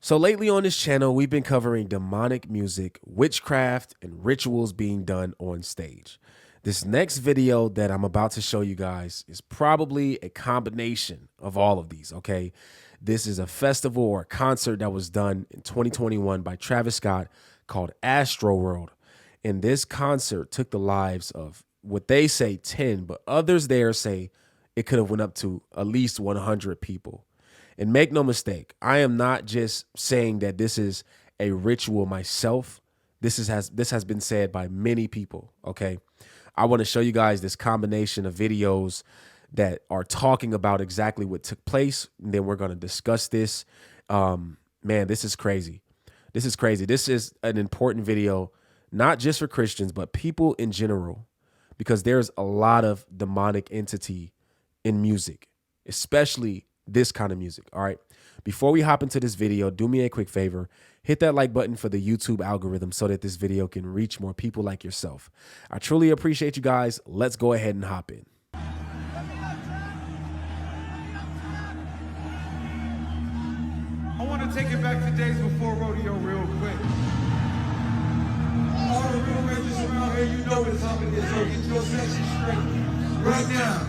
So lately on this channel, we've been covering demonic music, witchcraft, and rituals being done on stage. This next video that I'm about to show you guys is probably a combination of all of these, okay? This is a festival or a concert that was done in 2021 by Travis Scott called Astroworld. And this concert took the lives of what they say 10, but others there say it could have went up to at least 100 people. And make no mistake, I am not just saying that this is a ritual myself. This has been said by many people, okay? I want to show you guys this combination of videos that are talking about exactly what took place. And then we're going to discuss this. Man, this is crazy. This is crazy. This is an important video, not just for Christians, but people in general, because there's a lot of demonic entity in music, especially this kind of music. All right. Before we hop into this video, do me a quick favor. Hit that like button for the YouTube algorithm so that this video can reach more people like yourself. I truly appreciate you guys. Let's go ahead and hop in. I want to take it back to days before rodeo real quick. All the real rangers around here, you know what time it is, so get your section straight right now.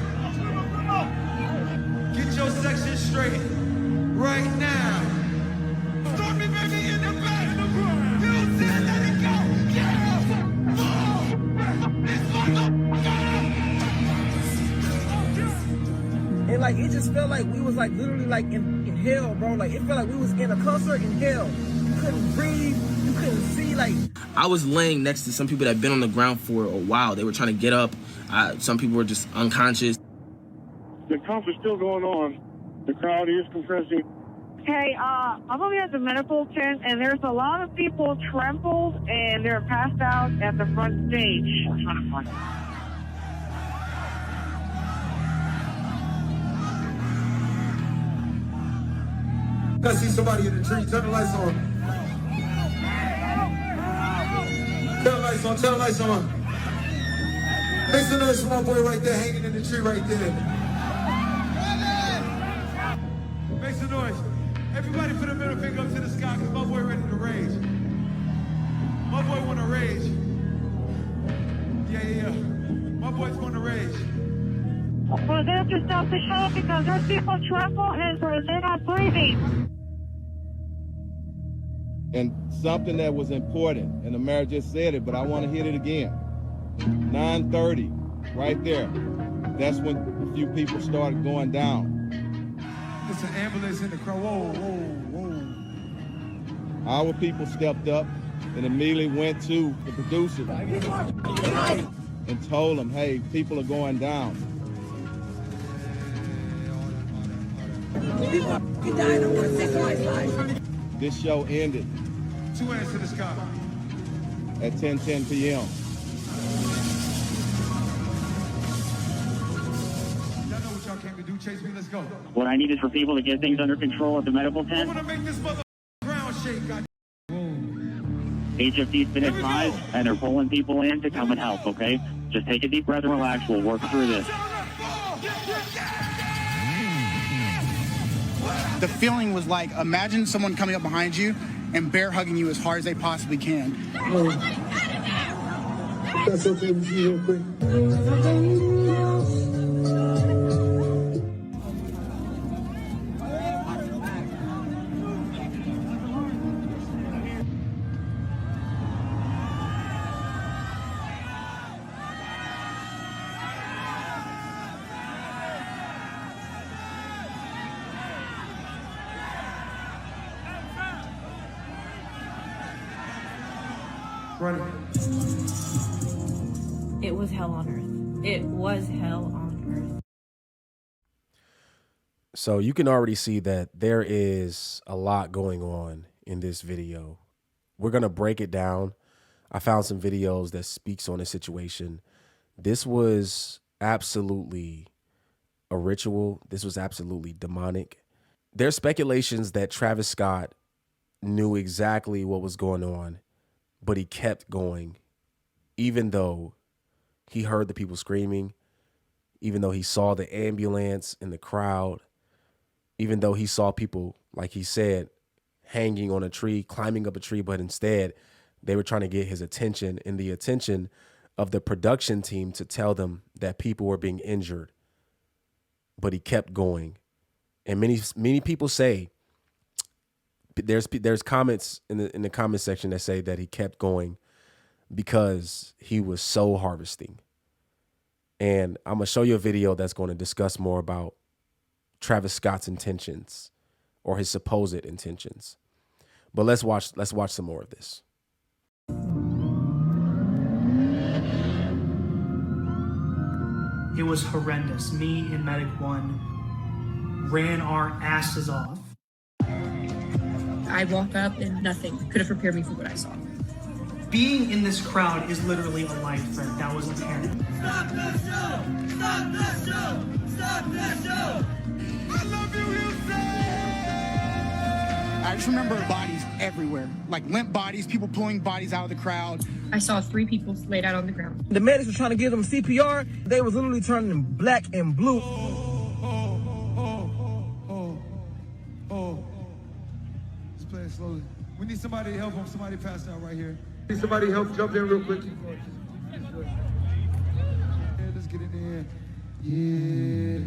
Get your section straight right now. Start me, baby, in the back. You don't see it, let it go. Yeah. And like it just felt like we was like literally like in hell, bro. Like it felt like we was in a concert in hell. You couldn't breathe, you couldn't see. Like I was laying next to some people that had been on the ground for a while. They were trying to get up. Some people were just unconscious. The concert's still going on. The crowd is compressing. Okay, I'm over at the medical tent, and there's a lot of people trampled, and they're passed out at the front stage. I see somebody in the tree. Turn the lights on. Turn the lights on. Turn the lights on. Make some noise for my boy right there, hanging in the tree right there. Make some noise. Everybody put a middle finger up to the sky because my boy ready to rage. My boy want to rage. Yeah. My boy's want to rage. Well, they have to stop the show because there's people trampled and they're not breathing. And something that was important, and the mayor just said it, but I want to hit it again. 9:30, right there. That's when a few people started going down. There's an ambulance in the crowd. Whoa. Our people stepped up and immediately went to the producer and told them, hey, people are going down. he died over 6 months life. This show ended 2 hands to the sky. at 10:10 p.m. Y'all know what y'all came to do. Chase me, let's go. What I need is for people to get things under control at the medical I tent. want to make this mother ground shake, God. HFD's been advised, and they're pulling people in to come and help, okay? Just take a deep breath and relax. We'll work through this. The feeling was like, imagine someone coming up behind you and bear hugging you as hard as they possibly can. That's okay with you real quick. It was hell on earth. It was hell on earth. So you can already see that there is a lot going on in this video. We're going to break it down. I found some videos that speaks on the situation. This was absolutely a ritual. This was absolutely demonic. There's speculations that Travis Scott knew exactly what was going on, but he kept going, even though he heard the people screaming, even though he saw the ambulance in the crowd, even though he saw people, like he said, hanging on a tree, climbing up a tree, but instead they were trying to get his attention and the attention of the production team to tell them that people were being injured. But he kept going. And many people say, there's comments in the comment section that say that he kept going because he was soul harvesting. And I'm going to show you a video that's going to discuss more about Travis Scott's intentions or his supposed intentions. But let's watch some more of this. It was horrendous. Me and Medic 1 ran our asses off. I walked up and nothing could have prepared me for what I saw. Being in this crowd is literally a life threat. That was apparent. Stop the show! Stop the show! Stop the show! I love you, Houston! I just remember bodies everywhere, like limp bodies, people pulling bodies out of the crowd. I saw 3 people laid out on the ground. The medics were trying to give them CPR. They was literally turning black and blue. Let's play it slowly. We need somebody to help him. Somebody passed out right here. Need somebody to help jump in real quick. Yeah, let's get in there. Yeah.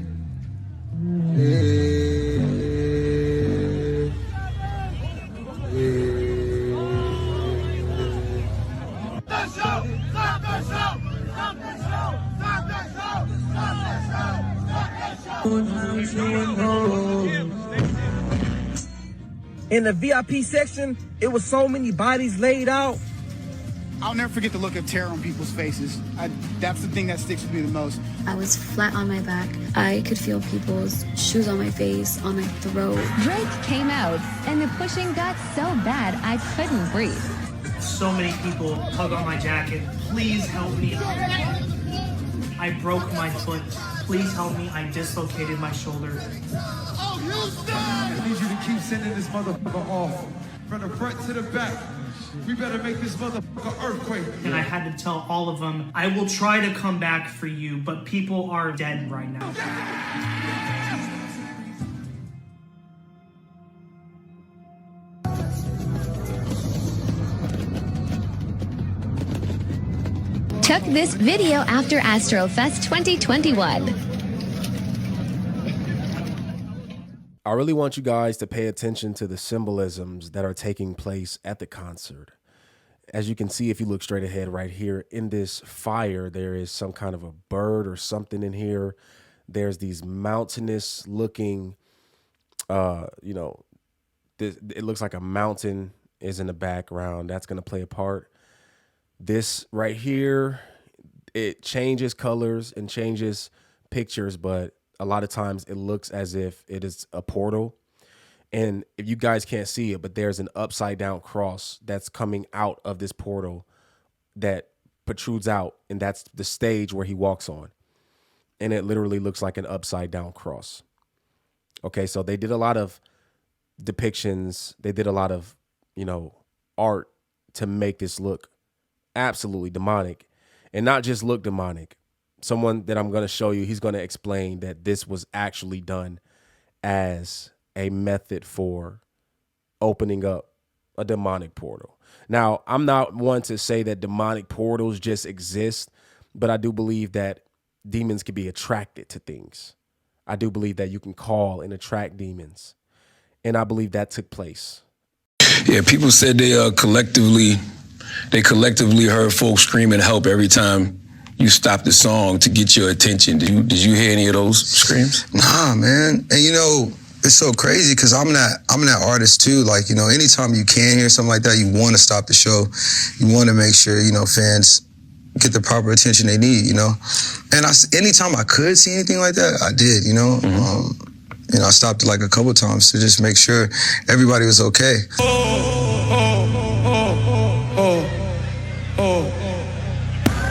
In the VIP section, it was so many bodies laid out. I'll never forget the look of terror on people's faces. That's the thing that sticks with me the most. I was flat on my back. I could feel people's shoes on my face, on my throat. Drake came out, and the pushing got so bad I couldn't breathe. So many people tug on my jacket. Please help me. I broke my foot. Please help me. I dislocated my shoulder. Oh, Houston! I need you to keep sending this motherfucker off. From the front to the back. We better make this motherfucker earthquake. And I had to tell all of them, I will try to come back for you, but people are dead right now. Took this video after Astrofest 2021. I really want you guys to pay attention to the symbolisms that are taking place at the concert. As you can see, if you look straight ahead right here in this fire, there is some kind of a bird or something in here. There's these mountainous looking, it looks like a mountain is in the background. That's going to play a part. This right here, it changes colors and changes pictures, but a lot of times it looks as if it is a portal. And if you guys can't see it, but there's an upside down cross that's coming out of this portal that protrudes out. And that's the stage where he walks on. And it literally looks like an upside down cross. Okay, so they did a lot of depictions. They did a lot of, art to make this look absolutely demonic, and not just look demonic. Someone that I'm going to show you, he's going to explain that this was actually done as a method for opening up a demonic portal. Now, I'm not one to say that demonic portals just exist, but I do believe that demons can be attracted to things. I do believe that you can call and attract demons, and I believe that took place. Yeah, people said they collectively heard folks screaming help every time you stopped the song to get your attention. Did you hear any of those screams? Nah, man. And it's so crazy because I'm that artist too. Like, anytime you can hear something like that, you want to stop the show. You want to make sure, fans get the proper attention they need, And anytime I could see anything like that, I did, I stopped it like a couple of times to just make sure everybody was okay.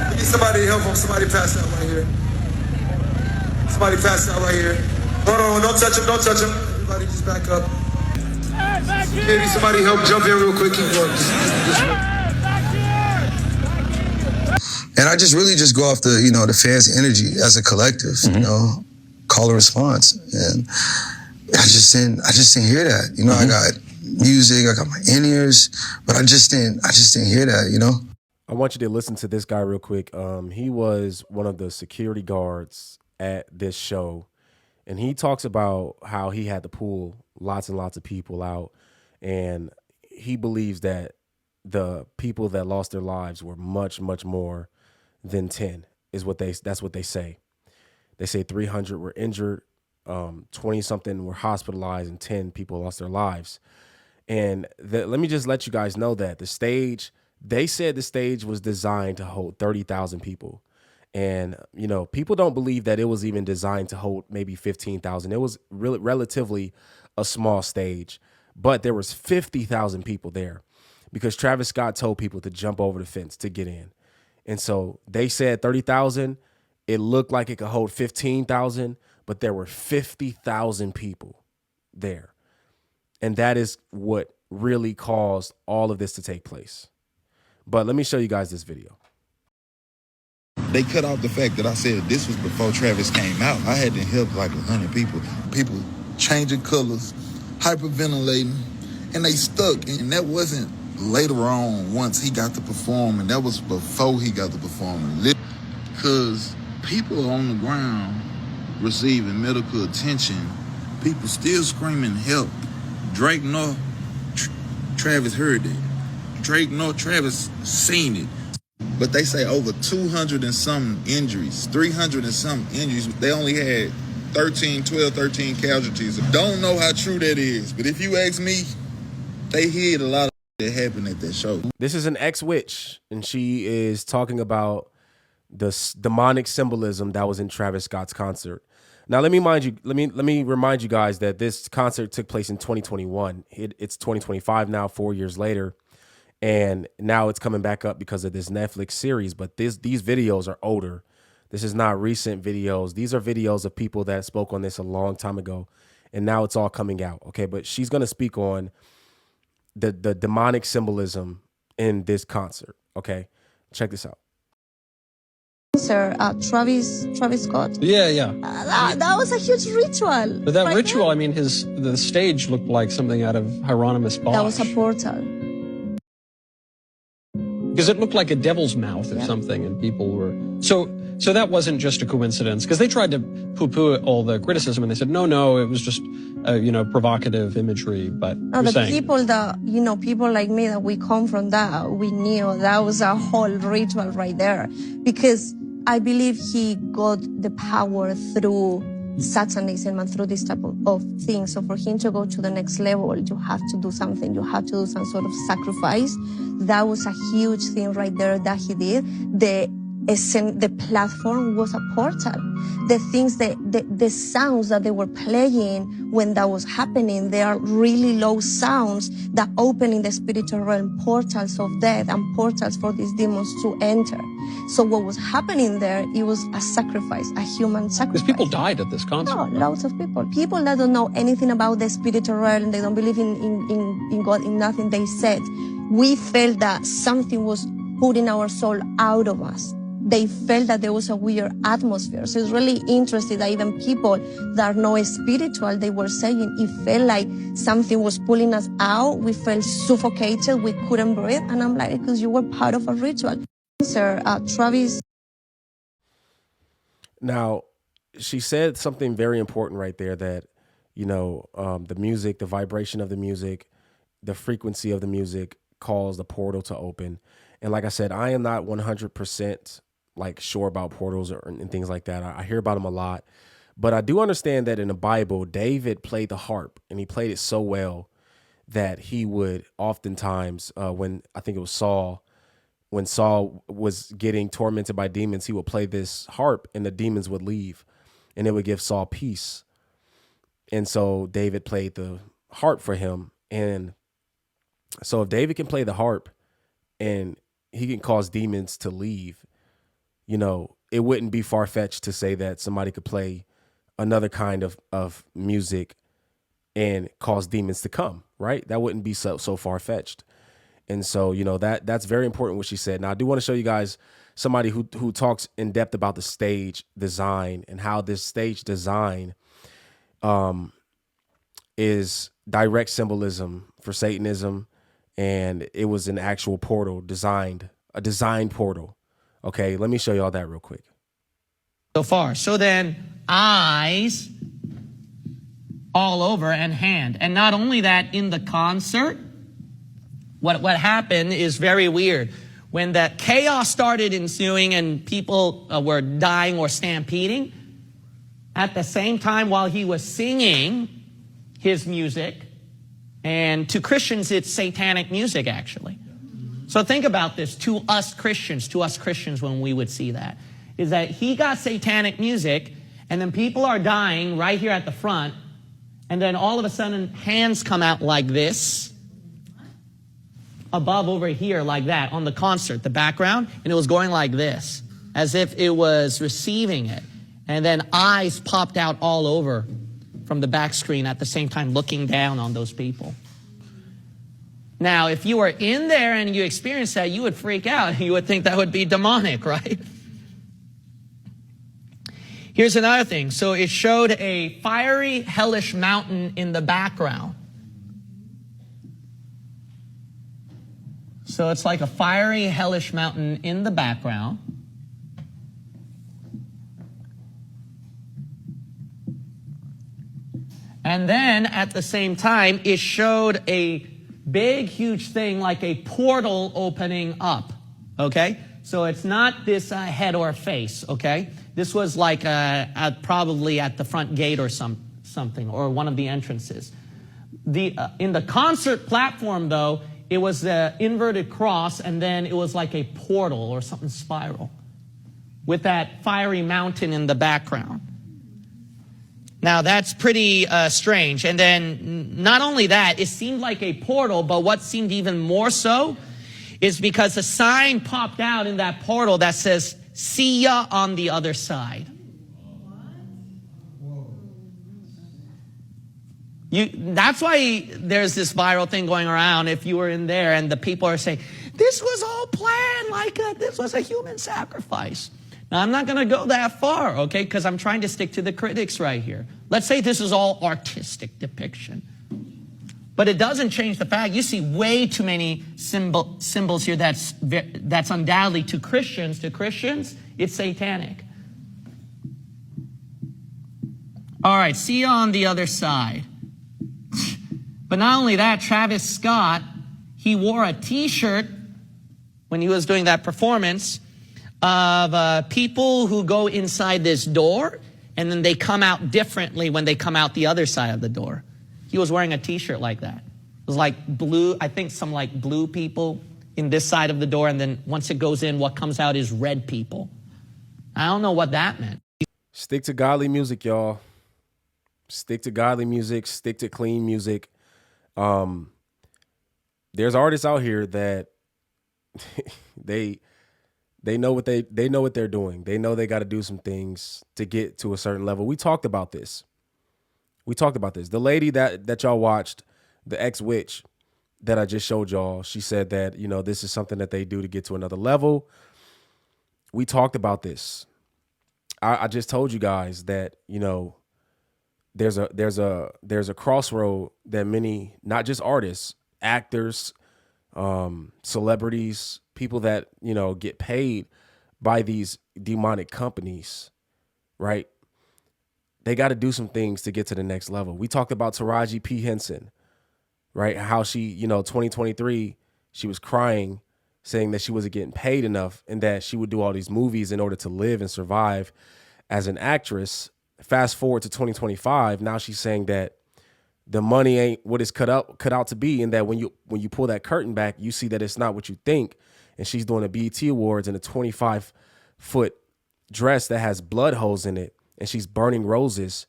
We need somebody to help him. Somebody passed out right here. Somebody passed out right here. Hold on, don't touch him, don't touch him. Everybody just back up. Maybe somebody help jump in real quick. Keep going. And I just really just go off the, the fans' energy as a collective, call and response. And I just didn't hear that. I got music, I got my in-ears, but I just didn't hear that, you know? I want you to listen to this guy real quick. He was one of the security guards at this show, and he talks about how he had to pull lots and lots of people out, and he believes that the people that lost their lives were much, much more than 10. That's what they say. They say 300 were injured, 20 something were hospitalized, and 10 people lost their lives. And let me just let you guys know that they said the stage was designed to hold 30,000 people. And, you know, people don't believe that it was even designed to hold maybe 15,000. It was really relatively a small stage, but there was 50,000 people there because Travis Scott told people to jump over the fence to get in. And so they said 30,000. It looked like it could hold 15,000, but there were 50,000 people there. And that is what really caused all of this to take place. But let me show you guys this video. They cut off the fact that I said this was before Travis came out. I had to help like 100 people. People changing colors, hyperventilating, and they stuck. And that wasn't later on once he got to performing. That was before he got to performing. Because people on the ground receiving medical attention, people still screaming help. Drake nor Travis heard it. Drake nor Travis seen it. But they say over 200 and some injuries, 300 and some injuries. They only had 13 casualties. Don't know how true that is. But if you ask me, they hid a lot of that happened at that show. This is an ex-witch, and she is talking about the demonic symbolism that was in Travis Scott's concert. Now, let me remind you guys that this concert took place in 2021. It's 2025 now, 4 years later. And now it's coming back up because of this Netflix series. But these videos are older. This is not recent videos. These are videos of people that spoke on this a long time ago. And now it's all coming out. Okay, but she's going to speak on the demonic symbolism in this concert. Okay, check this out. Sir, Travis Scott. Yeah. That was a huge ritual. But that right ritual, there. I mean, the stage looked like something out of Hieronymus Bosch. That was a portal. Because it looked like a devil's mouth or something, and people were so that wasn't just a coincidence. Because they tried to poo-poo all the criticism, and they said no, it was just provocative imagery. But No, the people that people like me that we come from that, we knew that was a whole ritual right there. Because I believe he got the power through Satanism and through this type of things. So for him to go to the next level, you have to do something. You have to do some sort of sacrifice. That was a huge thing right there that he did. The platform was a portal. The things, the sounds that they were playing when that was happening, they are really low sounds that open in the spiritual realm portals of death and portals for these demons to enter. So what was happening there, it was a sacrifice, a human sacrifice. Because people died at this concert. No, lots of people. People that don't know anything about the spiritual realm, they don't believe in God, in nothing, they said, we felt that something was putting our soul out of us. They felt that there was a weird atmosphere. So it's really interesting that even people that are not spiritual, they were saying it felt like something was pulling us out. We felt suffocated. We couldn't breathe. And I'm like, because you were part of a ritual. Sir, Travis. Now, she said something very important right there that, the music, the vibration of the music, the frequency of the music caused the portal to open. And like I said, I am not 100% sure about portals and things like that. I hear about them a lot, but I do understand that in the Bible, David played the harp, and he played it so well that he would oftentimes, when I think it was Saul, when Saul was getting tormented by demons, he would play this harp and the demons would leave, and it would give Saul peace. And so David played the harp for him. And so if David can play the harp and he can cause demons to leave, it wouldn't be far-fetched to say that somebody could play another kind of music and cause demons to come, right? That wouldn't be so far-fetched. And so, that's very important what she said. Now, I do want to show you guys somebody who talks in depth about the stage design and how this stage design is direct symbolism for Satanism, and it was an actual portal a designed portal. Okay, let me show y'all that real quick. So far. So then eyes all over and hand. And not only that, in the concert, what happened is very weird. When that chaos started ensuing and people were dying or stampeding, at the same time while he was singing his music, and to Christians it's satanic music actually. So think about this, to us Christians when we would see that, is that he got satanic music and then people are dying right here at the front, and then all of a sudden hands come out like this, above over here like that on the concert, the background, and it was going like this, as if it was receiving it. And then eyes popped out all over from the back screen at the same time looking down on those people. Now, if you were in there and you experienced that, you would freak out. You would think that would be demonic, right? Here's another thing. So it showed a fiery, hellish mountain in the background. So it's like a fiery, hellish mountain in the background. And then at the same time, it showed a big, huge thing like a portal opening up. Okay? So it's not this head or face. Okay? This was like probably at the front gate or something, or one of the entrances. In the concert platform, though, it was the inverted cross, and then it was like a portal or something spiral with that fiery mountain in the background. Now, that's pretty strange. And then not only that, it seemed like a portal, but what seemed even more so is because a sign popped out in that portal that says, "See ya on the other side." That's why there's this viral thing going around if you were in there and the people are saying, this was all planned, like this was a human sacrifice. Now, I'm not going to go that far, okay, because I'm trying to stick to the critics right here. Let's say this is all artistic depiction. But it doesn't change the fact you see way too many symbols here that's undoubtedly to Christians. To Christians, it's satanic. All right, see you on the other side. But not only that, Travis Scott, he wore a T-shirt when he was doing that performance of people who go inside this door and then they come out differently when they come out the other side of the door. He was wearing a T-shirt like that. It was like blue, I think some like blue people in this side of the door, and then once it goes in, what comes out is red people. I don't know what that meant. Stick to godly music, y'all. Stick to godly music. Stick to clean music. There's artists out here that they know what they know what they're doing. They know they got to do some things to get to a certain level. We talked about this. The lady that y'all watched, the ex-witch that I just showed y'all, she said that, you know, this is something that they do to get to another level. We talked about this. I just told you guys that, you know, there's a crossroad that many, not just artists, actors, celebrities, people that, you know, get paid by these demonic companies, right? They got to do some things to get to the next level. We talked about Taraji P. Henson, right? How she, you know, 2023, she was crying, saying that she wasn't getting paid enough and that she would do all these movies in order to live and survive as an actress. Fast forward to 2025, now she's saying that the money ain't what it's cut out to be, and that when you pull that curtain back, you see that it's not what you think. And she's doing a BET Awards in a 25-foot dress that has blood holes in it, and she's burning roses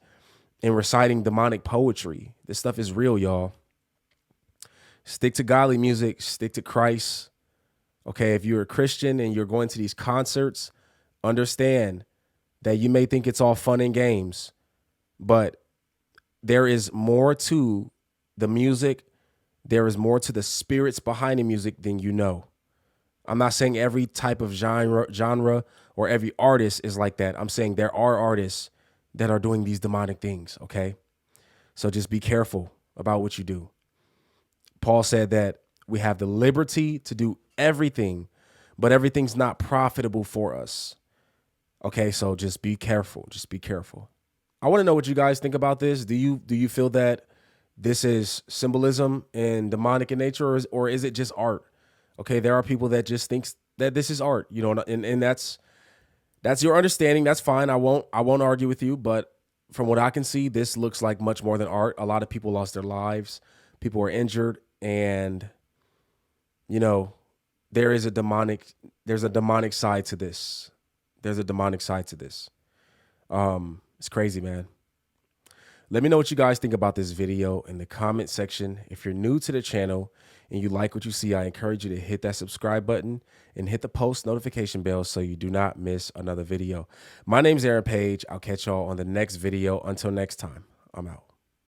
and reciting demonic poetry. This stuff is real, y'all. Stick to godly music. Stick to Christ. Okay, if you're a Christian and you're going to these concerts, understand that you may think it's all fun and games, but there is more to the music. There is more to the spirits behind the music than you know. I'm not saying every type of genre or every artist is like that. I'm saying there are artists that are doing these demonic things, okay? So just be careful about what you do. Paul said that we have the liberty to do everything, but everything's not profitable for us. Okay, so just be careful. Just be careful. I want to know what you guys think about this. Do you feel that this is symbolism and demonic in nature, or is it just art? Okay, there are people that just thinks that this is art, you know, and that's your understanding. That's fine. I won't argue with you, but from what I can see, this looks like much more than art. A lot of people lost their lives. People were injured, and you know, there's a demonic side to this. There's a demonic side to this. It's crazy, man. Let me know what you guys think about this video in the comment section. If you're new to the channel and you like what you see, I encourage you to hit that subscribe button and hit the post notification bell so you do not miss another video. My name's Aaron Page. I'll catch y'all on the next video. Until next time, I'm out.